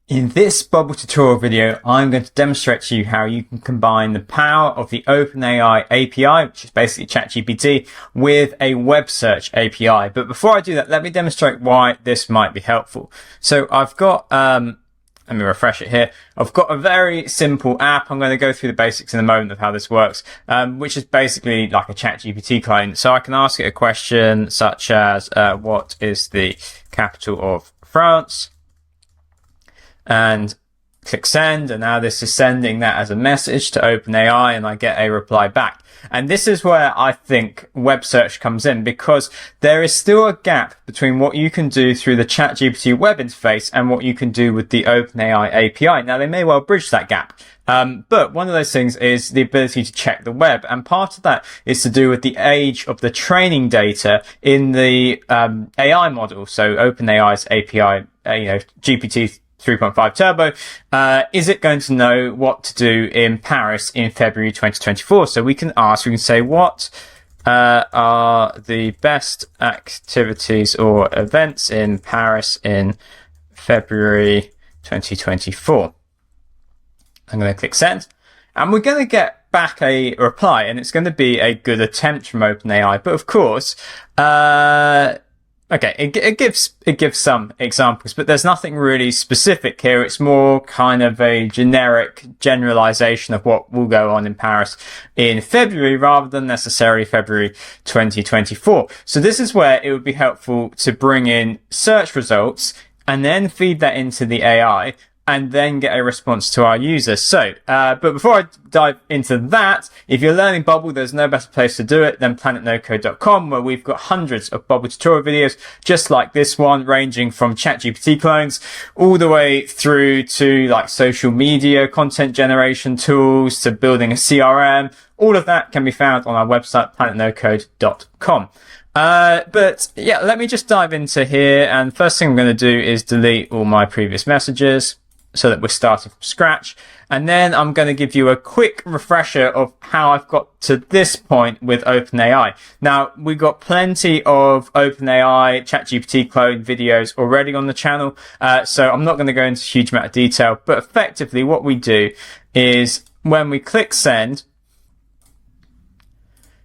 In this Bubble tutorial video, I'm going to demonstrate to you how you can combine the power of the OpenAI API, which is basically ChatGPT, with a web search API. But before I do that, let me demonstrate why this might be helpful. So I've got, let me refresh it here. I've got a very simple app. I'm going to go through the basics in a moment of how this works, which is basically like a ChatGPT clone. So I can ask it a question such as, what is the capital of France? And click send, and now this is sending that as a message to OpenAI, and I get a reply back. And this is where I think web search comes in, because there is still a gap between what you can do through the ChatGPT web interface and what you can do with the OpenAI API. Now, they may well bridge that gap. But one of those things is the ability to check the web. And part of that is to do with the age of the training data in the AI model. So OpenAI's API, GPT 3.5 Turbo, is it going to know what to do in Paris in February 2024? So we can say, what are the best activities or events in Paris in February 2024? I'm going to click send, and we're going to get back a reply, and it's going to be a good attempt from OpenAI. But of course, okay, it gives some examples, but there's nothing really specific here. It's more kind of a generic generalization of what will go on in Paris in February rather than necessarily February 2024. So this is where it would be helpful to bring in search results and then feed that into the AI and then get a response to our users. So, but before I dive into that, if you're learning Bubble, there's no better place to do it than planetnocode.com, where we've got hundreds of Bubble tutorial videos, just like this one, ranging from ChatGPT clones all the way through to like social media content generation tools to building a CRM. All of that can be found on our website, planetnocode.com. But yeah, let me just dive into here. And first thing I'm going to do is delete all my previous messages, so that we're starting from scratch. And then I'm going to give you a quick refresher of how I've got to this point with OpenAI. Now, we've got plenty of OpenAI ChatGPT clone videos already on the channel. So I'm not going to go into a huge amount of detail, but effectively what we do is when we click send,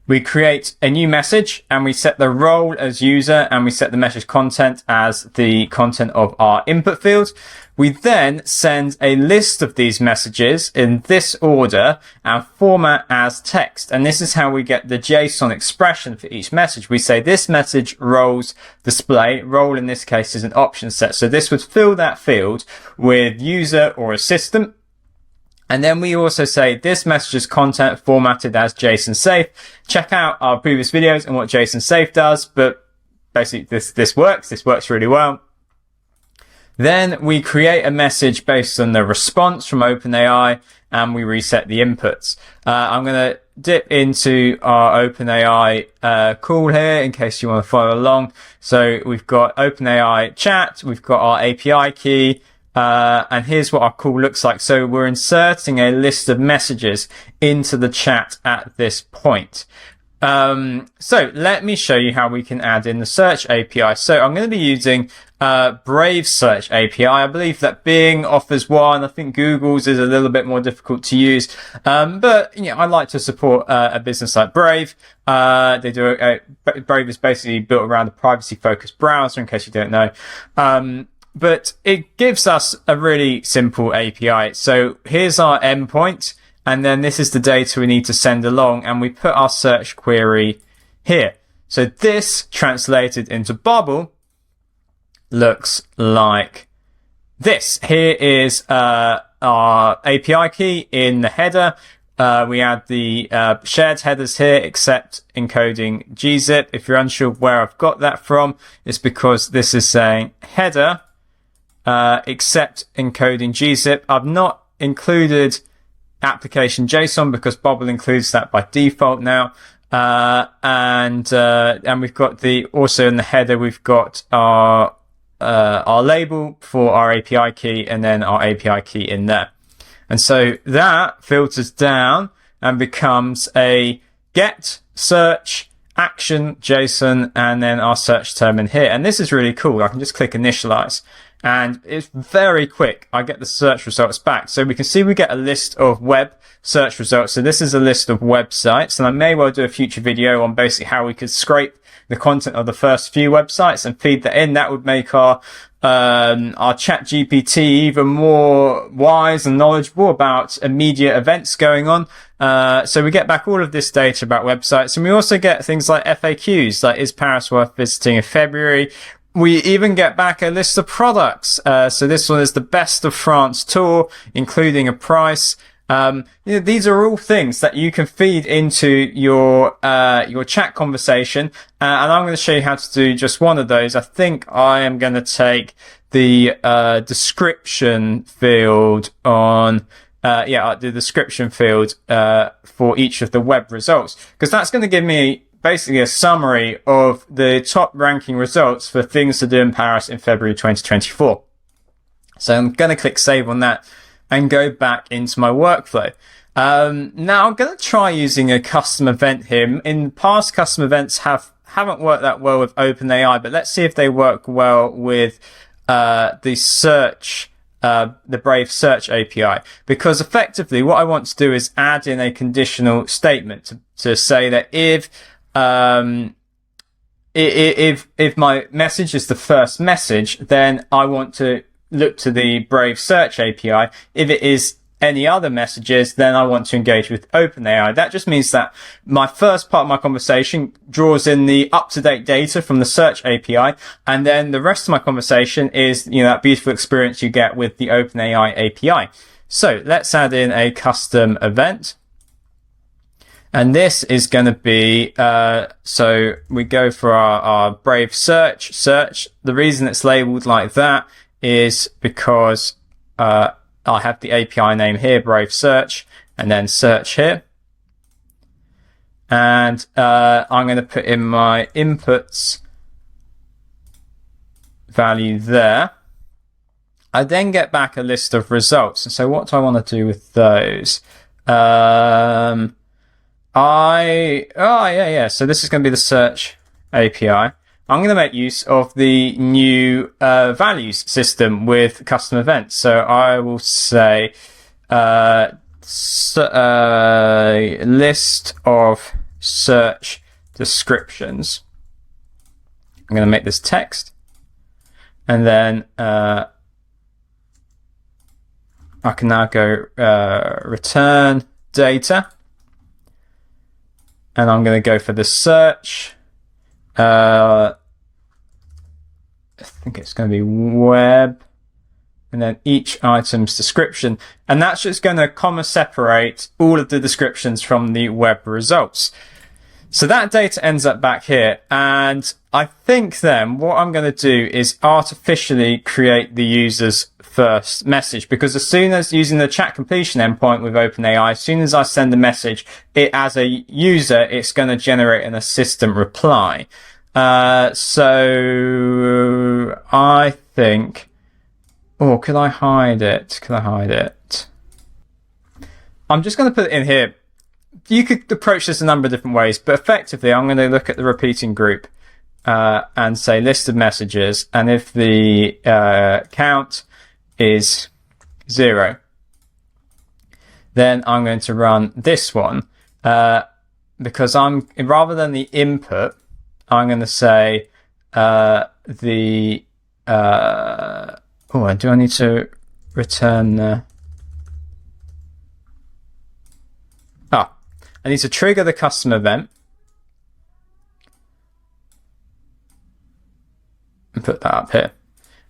we create a new message and we set the role as user and we set the message content as the content of our input field. We then send a list of these messages in this order and format as text. And this is how we get the JSON expression for each message. We say this message roles display. Role in this case is an option set. So this would fill that field with user or assistant. And then we also say this message's content formatted as JSON safe. Check out our previous videos and what JSON safe does, but basically this works really well. Then we create a message based on the response from OpenAI and we reset the inputs. I'm going to dip into our OpenAI call here in case you want to follow along. So we've got OpenAI chat, we've got our API key, and here's what our call looks like. So we're inserting a list of messages into the chat at this point. So let me show you how we can add in the search API. So I'm going to be using Brave Search API. I believe that Bing offers one. I think Google's is a little bit more difficult to use. But I like to support a business like Brave. Brave is basically built around a privacy focused browser, in case you don't know. But it gives us a really simple API. So here's our endpoint, and then this is the data we need to send along, and we put our search query here. So this translated into Bubble looks like this. Here is our API key in the header. We add the shared headers here, except encoding gzip. If you're unsure where I've got that from, it's because this is saying header except encoding gzip. I've not included application JSON because Bubble includes that by default now. And we've got also in the header, we've got our label for our API key and then our API key in there. And so that filters down and becomes a get search action JSON and then our search term in here. And this is really cool. I can just click initialize and it's very quick. I get the search results back. So we can see we get a list of web search results. So this is a list of websites, and I may well do a future video on basically how we could scrape the content of the first few websites and feed that in. That would make our ChatGPT even more wise and knowledgeable about immediate events going on. So we get back all of this data about websites, and we also get things like FAQs, like is Paris worth visiting in February? We even get back a list of products. So this one is the Best of France tour, including a price. These are all things that you can feed into your chat conversation. And I'm going to show you how to do just one of those. I think I am going to take the, description field on, the description field, for each of the web results, because that's going to give me basically a summary of the top ranking results for things to do in Paris in February 2024. So I'm going to click save on that and go back into my workflow. Now I'm going to try using a custom event here. In the past, custom events haven't worked that well with OpenAI, but let's see if they work well with the search, the Brave Search API. Because effectively, what I want to do is add in a conditional statement to say that if my message is the first message, then I want to look to the Brave Search API. If it is any other messages, then I want to engage with OpenAI. That just means that my first part of my conversation draws in the up-to-date data from the Search API, and then the rest of my conversation is, that beautiful experience you get with the OpenAI API. So let's add in a custom event. And this is going to be, so we go for our Brave search. The reason it's labeled like that is because I have the API name here, Brave Search, and then search here. And I'm going to put in my inputs value there. I then get back a list of results. And so what do I want to do with those? So this is going to be the search API. I'm going to make use of the new values system with custom events. So I will say list of search descriptions. I'm going to make this text, and then I can now go return data, and I'm going to go for the search. I think it's going to be web, and then each item's description. And that's just going to comma separate all of the descriptions from the web results. So that data ends up back here. And I think then what I'm going to do is artificially create the user's first message, because as soon as using the chat completion endpoint with OpenAI, as soon as I send a message, it as a user, it's going to generate an assistant reply. So I think, could I hide it? I'm just going to put it in here. You could approach this a number of different ways, but effectively I'm going to look at the repeating group, and say list of messages. And if the, count is 0, then I'm going to run this one, because rather than the input, I'm going to say, do I need to return, I need to trigger the custom event and put that up here.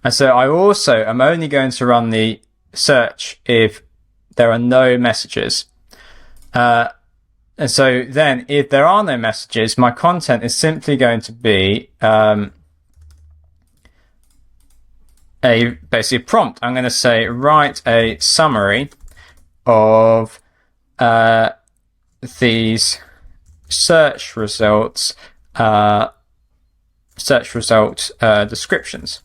And so I also am only going to run the search if there are no messages. And so then if there are no messages, my content is simply going to be basically a prompt. I'm going to say write a summary of these search result descriptions.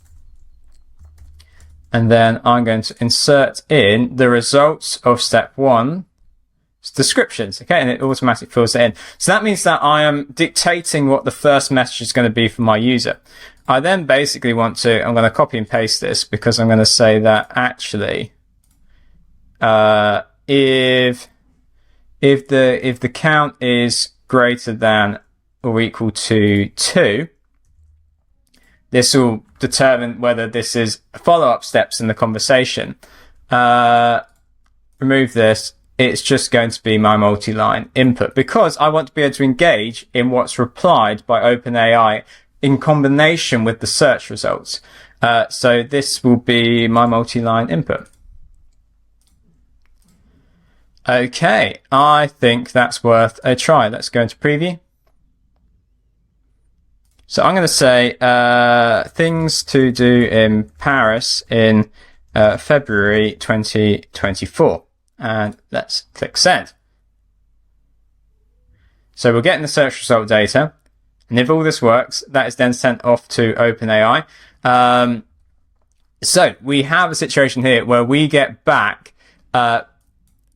And then I'm going to insert in the results of step 1 descriptions, okay, and it automatically fills it in. So that means that I am dictating what the first message is going to be for my user. I then basically want to, I'm going to copy and paste this because I'm going to say that actually, if the count is greater than or equal to 2, this will determine whether this is follow-up steps in the conversation. Remove this. It's just going to be my multi-line input because I want to be able to engage in what's replied by OpenAI in combination with the search results. So this will be my multi-line input. Okay, I think that's worth a try. Let's go into preview. So I'm going to say things to do in Paris in February 2024. And let's click send. So we're getting the search result data. And if all this works, that is then sent off to OpenAI. So we have a situation here where we get back,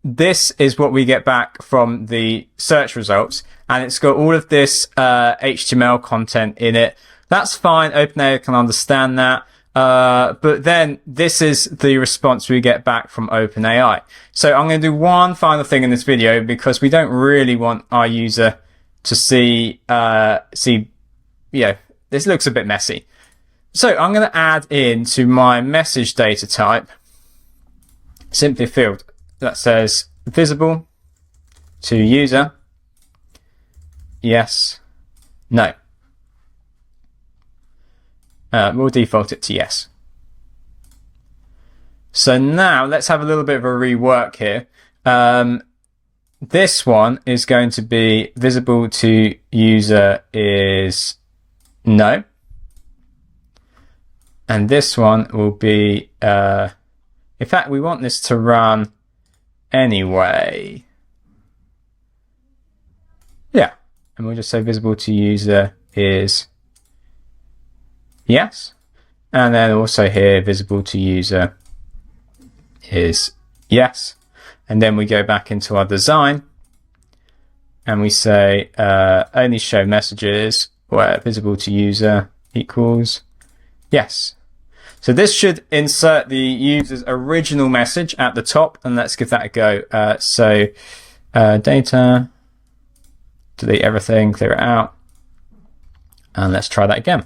this is what we get back from the search results. And it's got all of this HTML content in it. That's fine. OpenAI can understand that. But then this is the response we get back from OpenAI. So I'm going to do one final thing in this video because we don't really want our user to see, this looks a bit messy. So I'm going to add in to my message data type, simply a field that says visible to user. Yes, no. We'll default it to yes. So now let's have a little bit of a rework here. This one is going to be visible to user is no. And this one will be, in fact, we want this to run anyway. Yeah. And we'll just say visible to user is yes. And then also here, visible to user is yes. And then we go back into our design and we say only show messages where visible to user equals yes. So this should insert the user's original message at the top, and let's give that a go. Data, delete everything, clear it out, and let's try that again.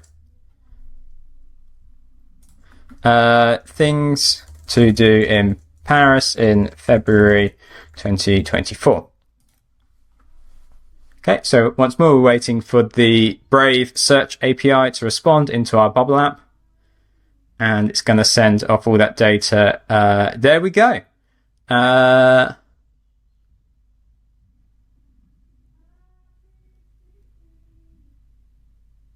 Things to do in Paris in February 2024. Okay, so once more, we're waiting for the Brave Search API to respond into our Bubble app. And it's going to send off all that data. There we go.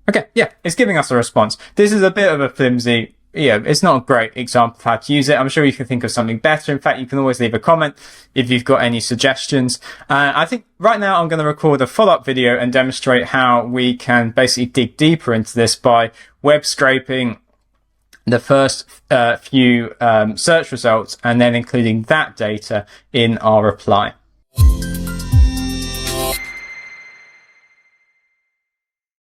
Okay, yeah, it's giving us a response. This is a bit of a flimsy, it's not a great example of how to use it. I'm sure you can think of something better. In fact, you can always leave a comment if you've got any suggestions. I think right now I'm going to record a follow-up video and demonstrate how we can basically dig deeper into this by web scraping the first few search results and then including that data in our reply.